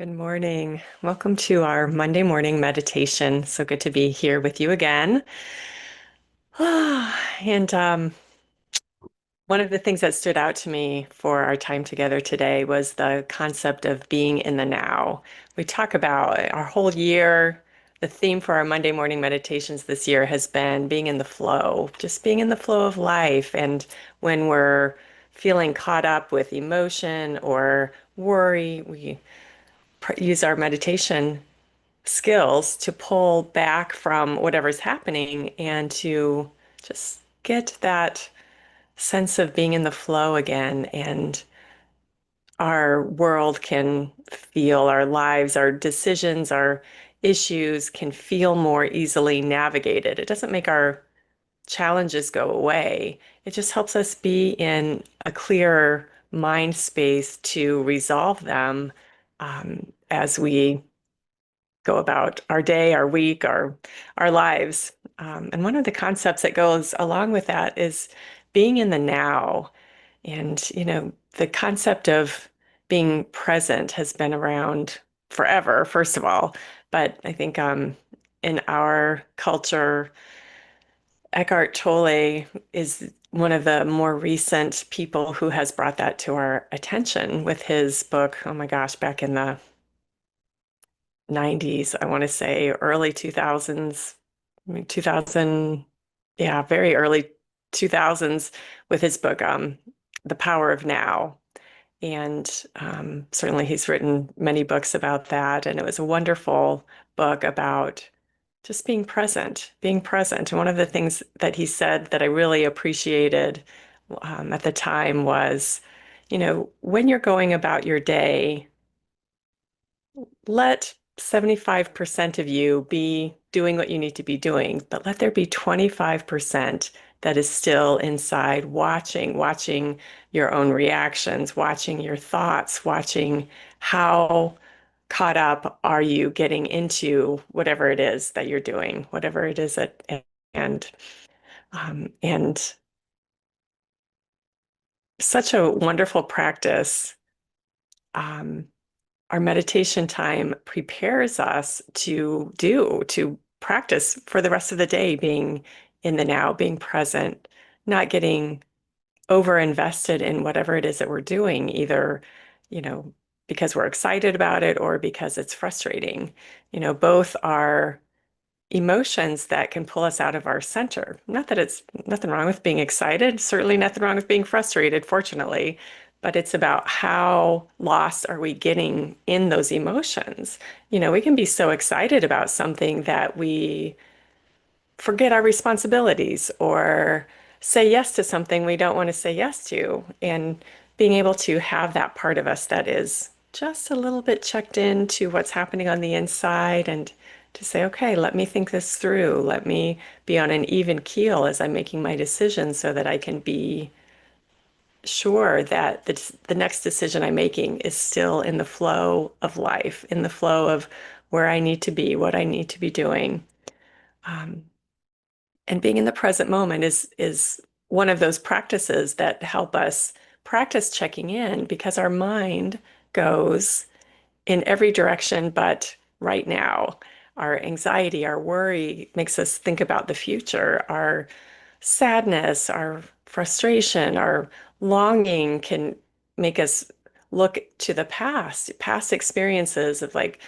Good morning. Welcome to our Monday morning meditation. So good to be here with you again. And one of the things that stood out to me for our time together today was the concept of being in the now. We talk about our whole year. The theme for our Monday morning meditations this year has been being in the flow, just being in the flow of life. And when we're feeling caught up with emotion or worry, we use our meditation skills to pull back from whatever's happening and to just get that sense of being in the flow again. And our world can feel, our lives, our decisions, our issues can feel more easily navigated. It doesn't make our challenges go away. It just helps us be in a clearer mind space to resolve them as we go about our day, our week, our lives. And one of the concepts that goes along with that is being in the now. And, the concept of being present has been around forever, first of all. But I think in our culture, Eckhart Tolle is one of the more recent people who has brought that to our attention with his book, oh my gosh, back in the 90s, I want to say early 2000s, I mean 2000, yeah, very early 2000s with his book The Power of Now. And certainly he's written many books about that. And it was a wonderful book about just being present, being present. And one of the things that he said that I really appreciated at the time was, when you're going about your day, let 75% of you be doing what you need to be doing, but let there be 25% that is still inside watching your own reactions, watching your thoughts, watching how caught up are you getting into whatever it is that you're doing, whatever it is and and such a wonderful practice. Um, our meditation time prepares us to practice for the rest of the day, being in the now, being present, not getting over invested in whatever it is that we're doing, either, you know, because we're excited about it or because it's frustrating. Both are emotions that can pull us out of our center. Not that it's nothing wrong with being excited, certainly nothing wrong with being frustrated, fortunately, but it's about how lost are we getting in those emotions. We can be so excited about something that we forget our responsibilities or say yes to something we don't want to say yes to. And being able to have that part of us that is just a little bit checked in to what's happening on the inside and to say, okay, let me think this through. Let me be on an even keel as I'm making my decisions so that I can be sure that the next decision I'm making is still in the flow of life, in the flow of where I need to be, what I need to be doing. Um, and being in the present moment is one of those practices that help us practice checking in because our mind goes in every direction but right now. Our anxiety, our worry makes us think about the future. Our sadness, our frustration, our longing can make us look to the past experiences of like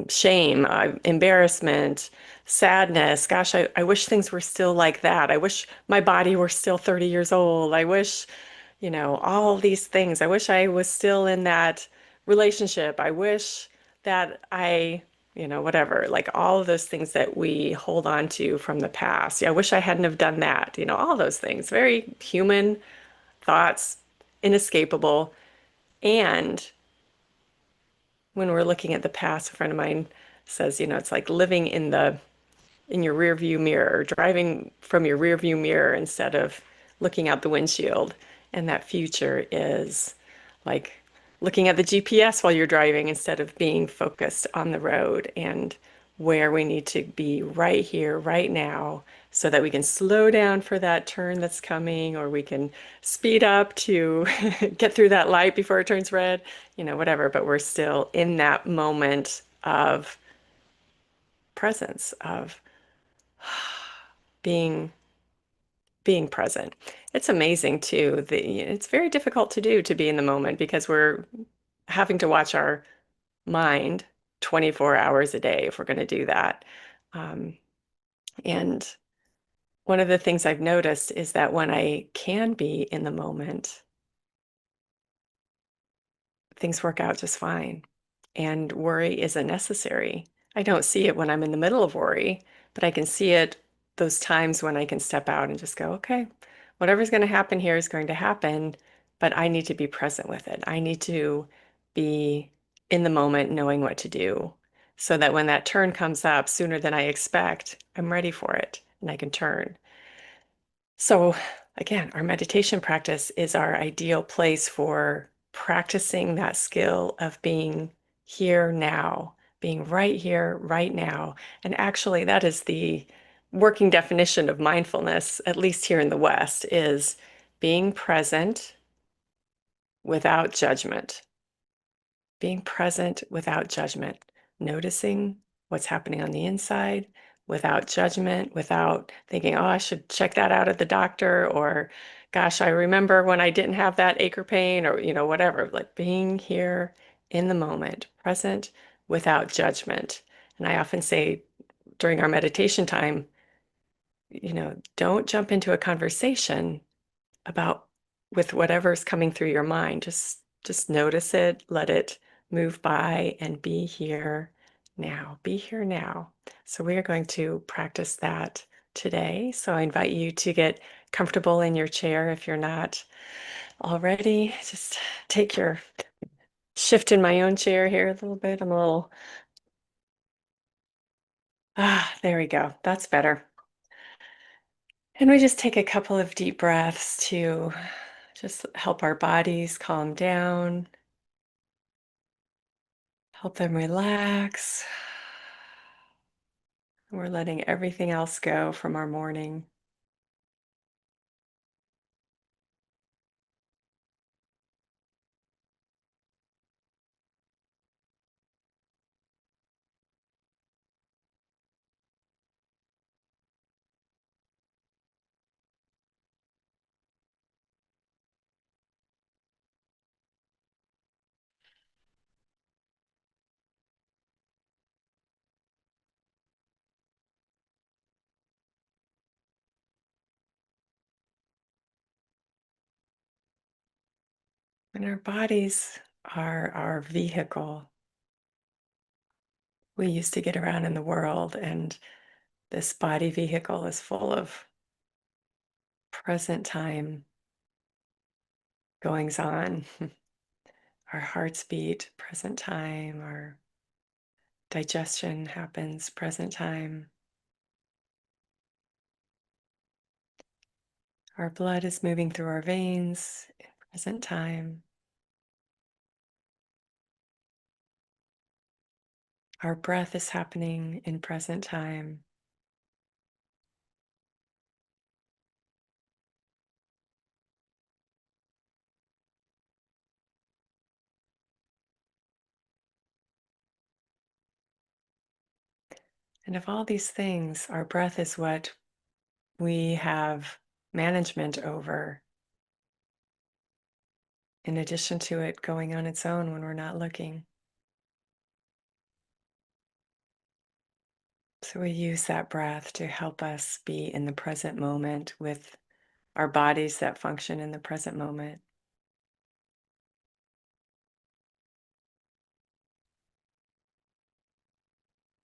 shame, embarrassment, sadness. Gosh, I wish things were still like that. I wish my body were still 30 years old. I wish, all these things. I wish I was still in that relationship. I wish that whatever, like all of those things that we hold on to from the past. Yeah, I wish I hadn't have done that. All those things. Very human thoughts, inescapable. And when we're looking at the past, a friend of mine says, it's like living in your rear view mirror, driving from your rear view mirror instead of looking out the windshield. And that future is like looking at the GPS while you're driving instead of being focused on the road. And where we need to be right here, right now, so that we can slow down for that turn that's coming, or we can speed up to get through that light before it turns red, whatever. But we're still in that moment of presence, of being being present. It's amazing too. It's very difficult to do to be in the moment because we're having to watch our mind 24 hours a day if we're going to do that. Um, and one of the things I've noticed is that when I can be in the moment, things work out just fine. And worry isn't necessary. I don't see it when I'm in the middle of worry, but I can see it those times when I can step out and just go, okay, whatever's going to happen here is going to happen, but I need to be present with it. I need to be in the moment knowing what to do so that when that turn comes up sooner than I expect, I'm ready for it and I can turn. So, again, our meditation practice is our ideal place for practicing that skill of being here now, being right here, right now. And actually, that is the working definition of mindfulness, at least here in the West, is being present without judgment. Being present without judgment, noticing what's happening on the inside without judgment, without thinking, oh, I should check that out at the doctor, or gosh, I remember when I didn't have that ache or pain, or, whatever, like being here in the moment, present without judgment. And I often say during our meditation time, don't jump into a conversation about with whatever's coming through your mind. Just notice it, let it move by, and be here now. Be here now. So we are going to practice that today. So I invite you to get comfortable in your chair if you're not already. Just take your shift in my own chair here a little bit. I'm a little there we go. That's better. And we just take a couple of deep breaths to just help our bodies calm down. Help them relax. We're letting everything else go from our morning. And our bodies are our vehicle. We used to get around in the world, and this body vehicle is full of present time goings on. Our hearts beat, present time. Our digestion happens, present time. Our blood is moving through our veins, present time. Our breath is happening in present time. And of all these things, our breath is what we have management over, in addition to it going on its own when we're not looking. So we use that breath to help us be in the present moment with our bodies that function in the present moment.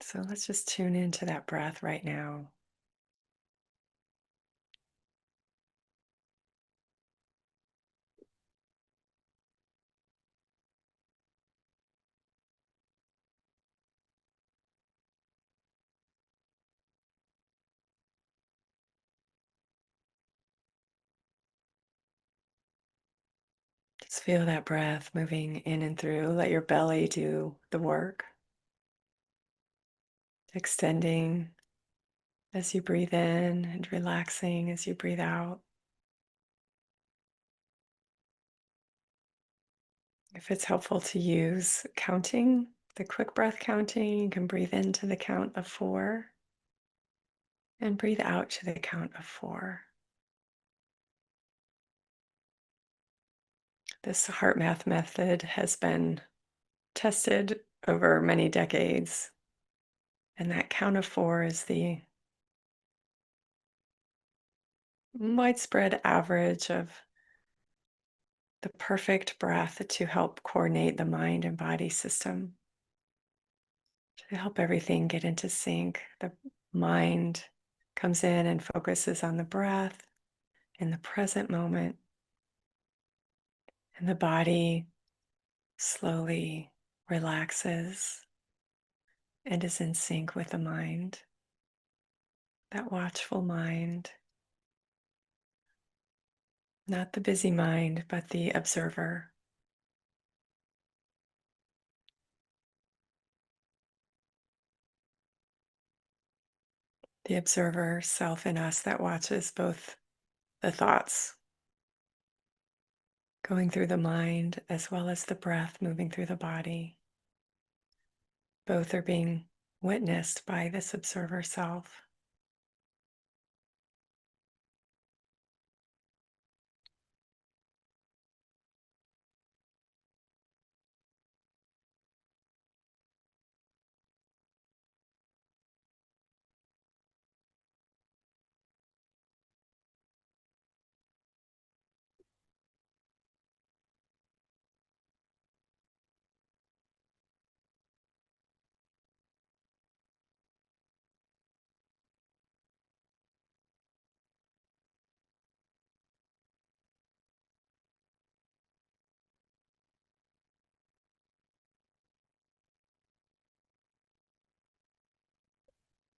So let's just tune into that breath right now. Just feel that breath moving in and through. Let your belly do the work. extending as you breathe in and relaxing as you breathe out. If it's helpful to use counting, the quick breath counting, you can breathe into the count of 4 and breathe out to the count of 4. This heart math method has been tested over many decades, and that count of 4 is the widespread average of the perfect breath to help coordinate the mind and body system, to help everything get into sync. The mind comes in and focuses on the breath in the present moment, and the body slowly relaxes and is in sync with the mind, that watchful mind, not the busy mind, but the observer. The observer self in us that watches both the thoughts going through the mind as well as the breath moving through the body. Both are being witnessed by this observer self.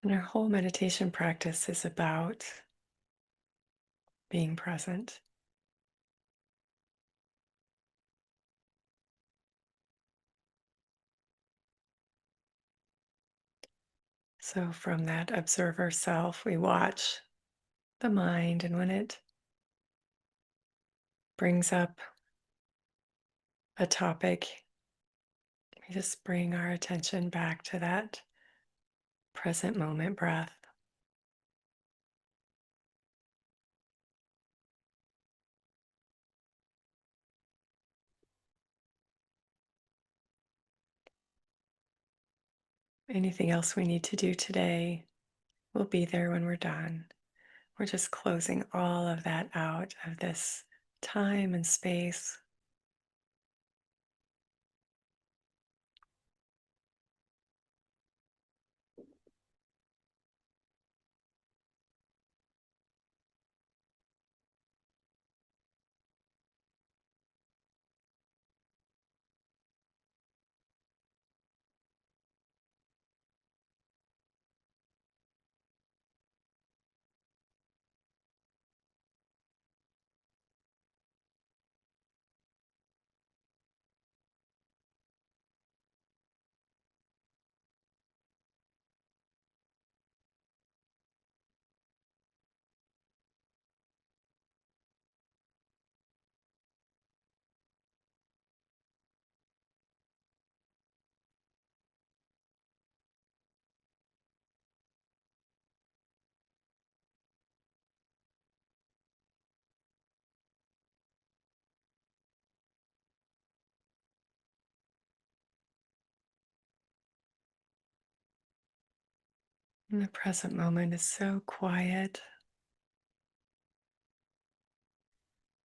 And our whole meditation practice is about being present. So, from that observer self, we watch the mind, and when it brings up a topic, we just bring our attention back to that present moment breath. Anything else we need to do today will be there when we're done. We're just closing all of that out of this time and space. And the present moment is so quiet,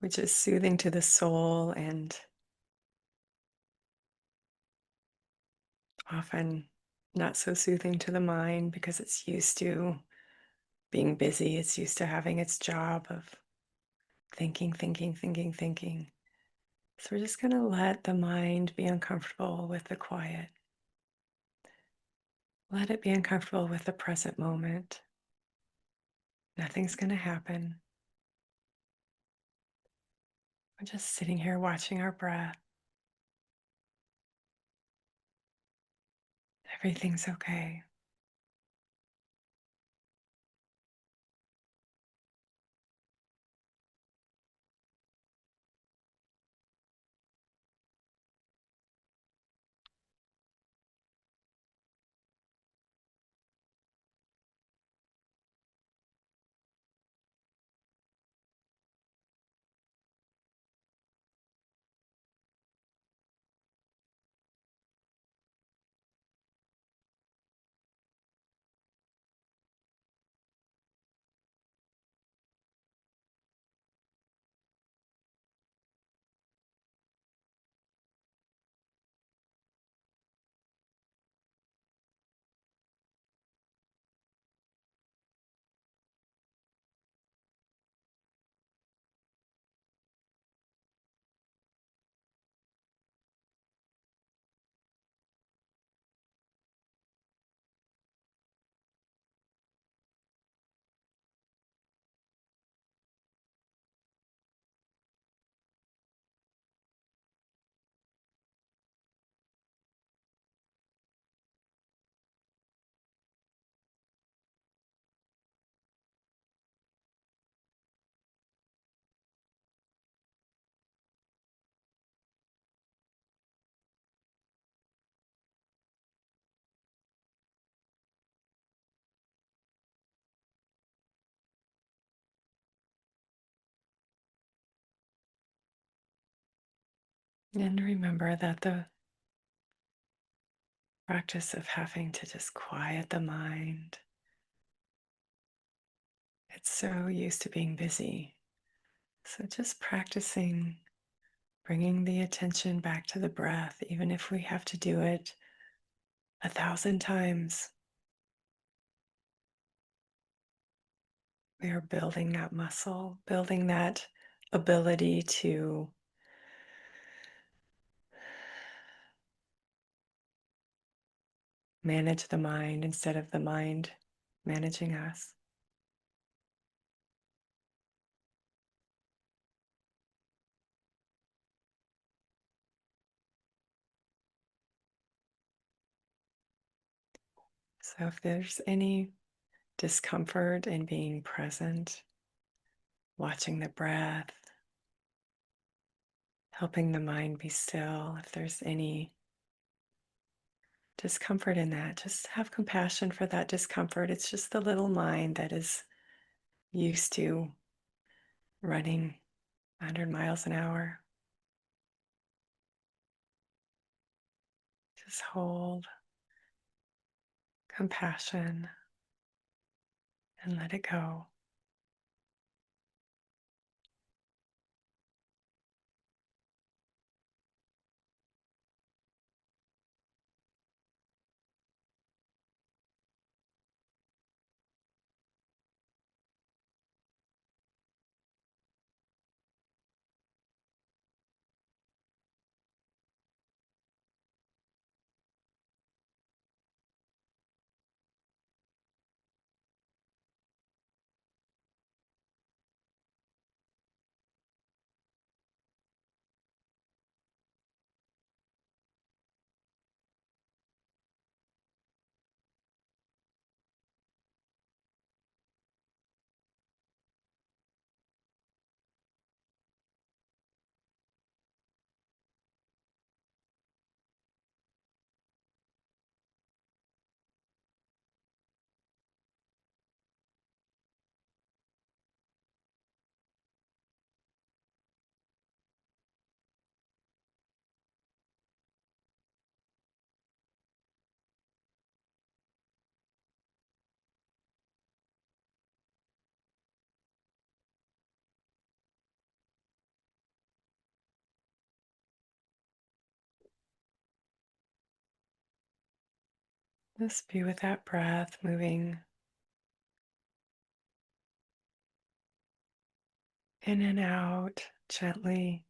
which is soothing to the soul and often not so soothing to the mind because it's used to being busy. It's used to having its job of thinking, thinking, thinking, thinking. So we're just going to let the mind be uncomfortable with the quiet. Let it be uncomfortable with the present moment. Nothing's going to happen. We're just sitting here watching our breath. Everything's okay. And remember that the practice of having to just quiet the mind, it's so used to being busy. So just practicing bringing the attention back to the breath, even if we have to do it 1,000 times, we are building that muscle, building that ability to manage the mind instead of the mind managing us. So if there's any discomfort in being present, watching the breath, helping the mind be still, if there's any discomfort in that, just have compassion for that discomfort. It's just the little mind that is used to running 100 miles an hour. Just hold compassion and let it go. Just be with that breath moving in and out gently.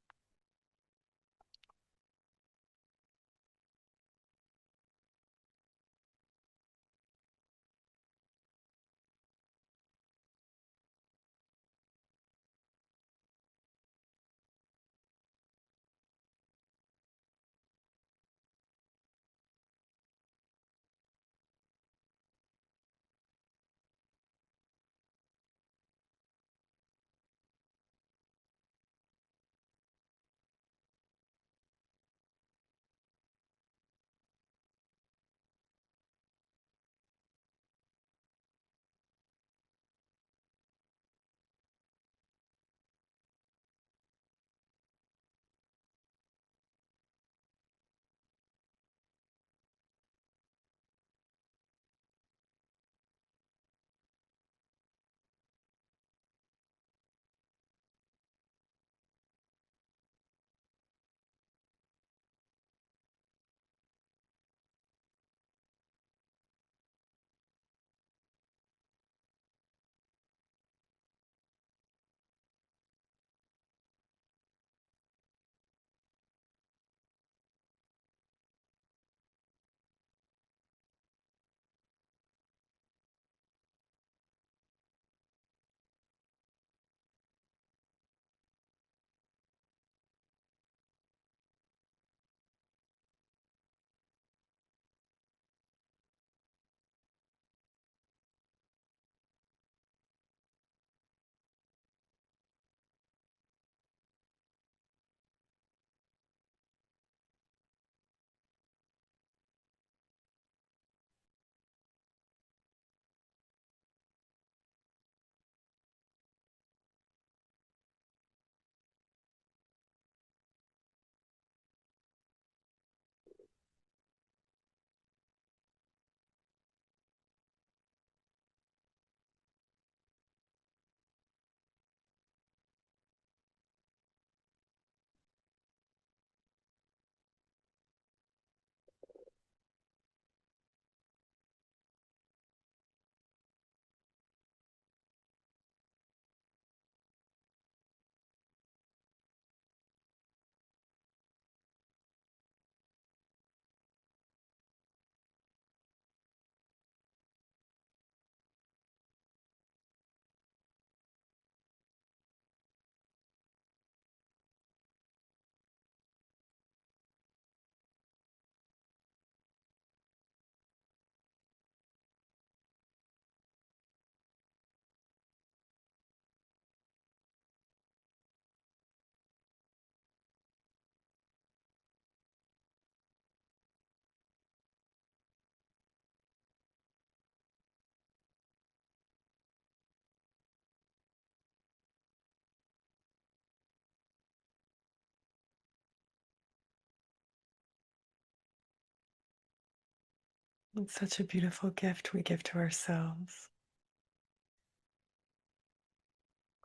It's such a beautiful gift we give to ourselves.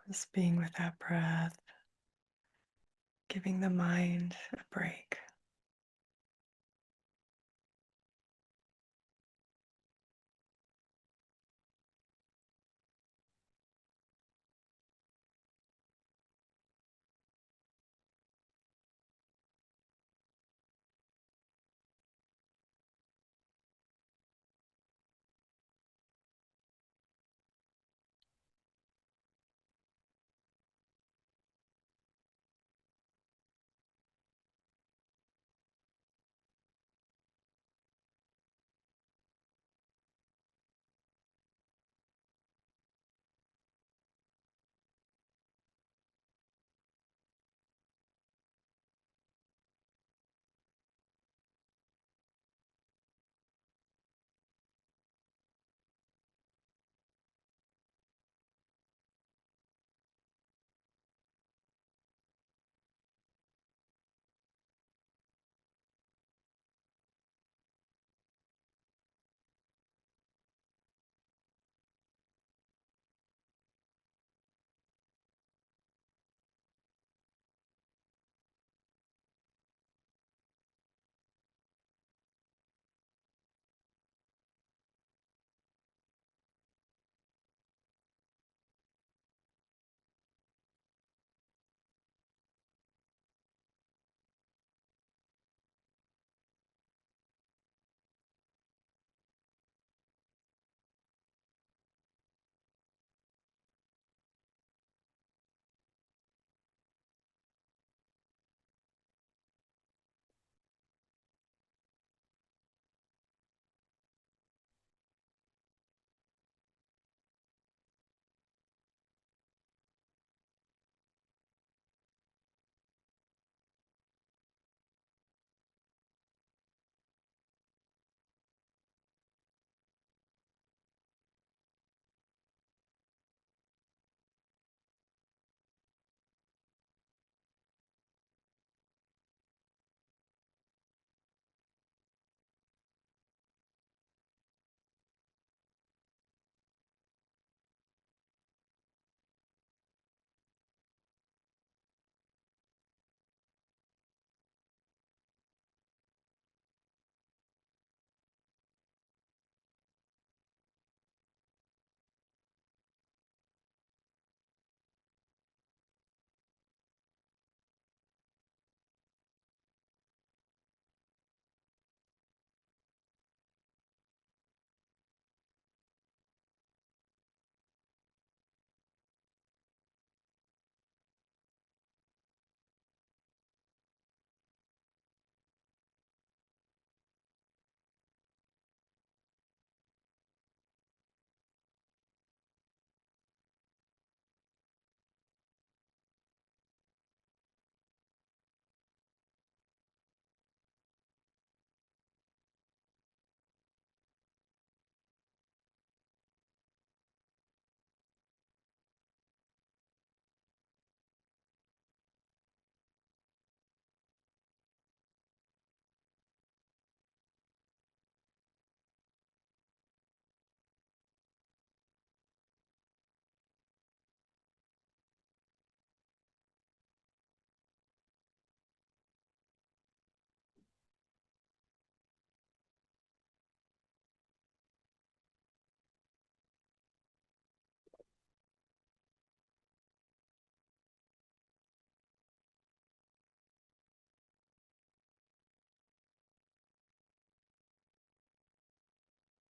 Just being with that breath, giving the mind a break.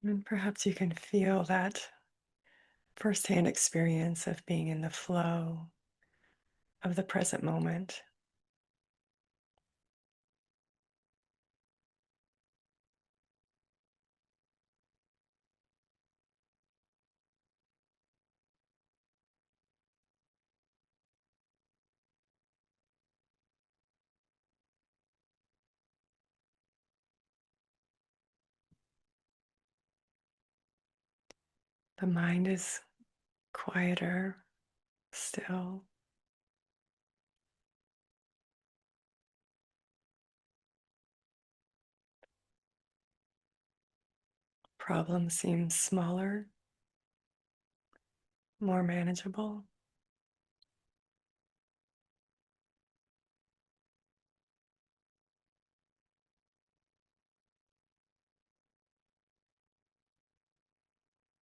And perhaps you can feel that firsthand experience of being in the flow of the present moment. The mind is quieter, still. problem seems smaller, more manageable.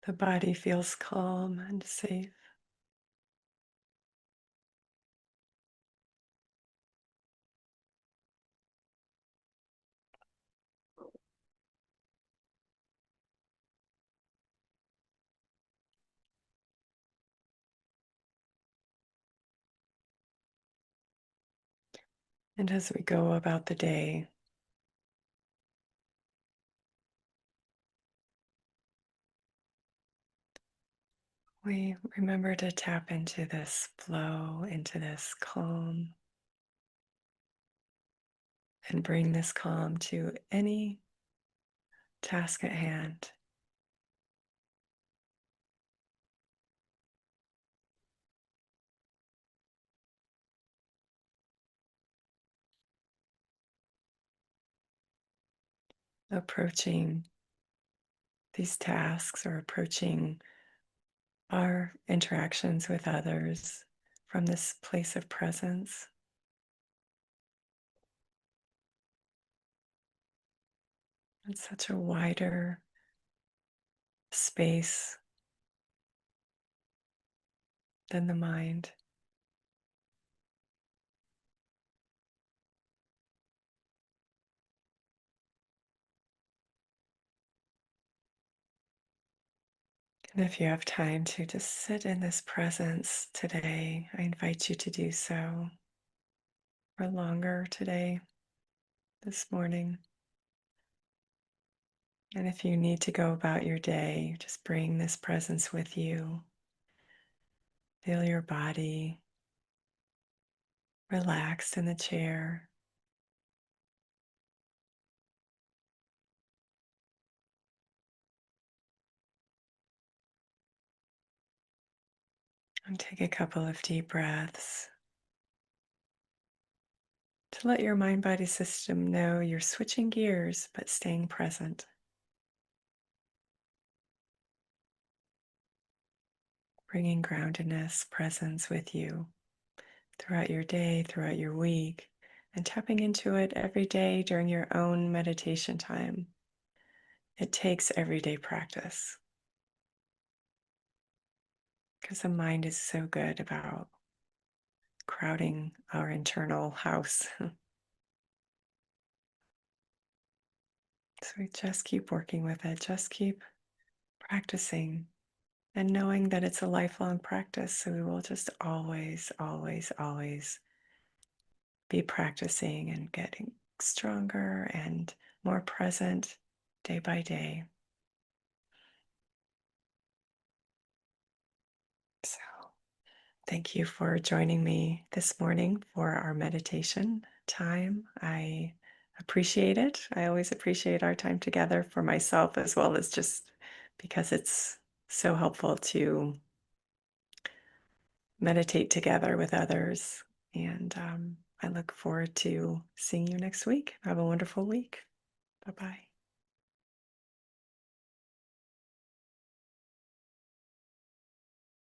The body feels calm and safe. And as we go about the day, we remember to tap into this flow, into this calm, and bring this calm to any task at hand. Approaching these tasks or approaching our interactions with others from this place of presence. It's such a wider space than the mind. And if you have time to just sit in this presence today, I invite you to do so, or longer today, this morning. And if you need to go about your day, just bring this presence with you. Feel your body relaxed in the chair. And take a couple of deep breaths to let your mind body system know you're switching gears but staying present. Bringing groundedness, presence with you throughout your day, throughout your week, and tapping into it every day during your own meditation time. It takes everyday practice because the mind is so good about crowding our internal house. So we just keep working with it, just keep practicing and knowing that it's a lifelong practice. So we will just always, always, always be practicing and getting stronger and more present day by day. So thank you for joining me this morning for our meditation time. I appreciate it. I always appreciate our time together for myself as well as just because it's so helpful to meditate together with others. And I look forward to seeing you next week. Have a wonderful week. Bye bye.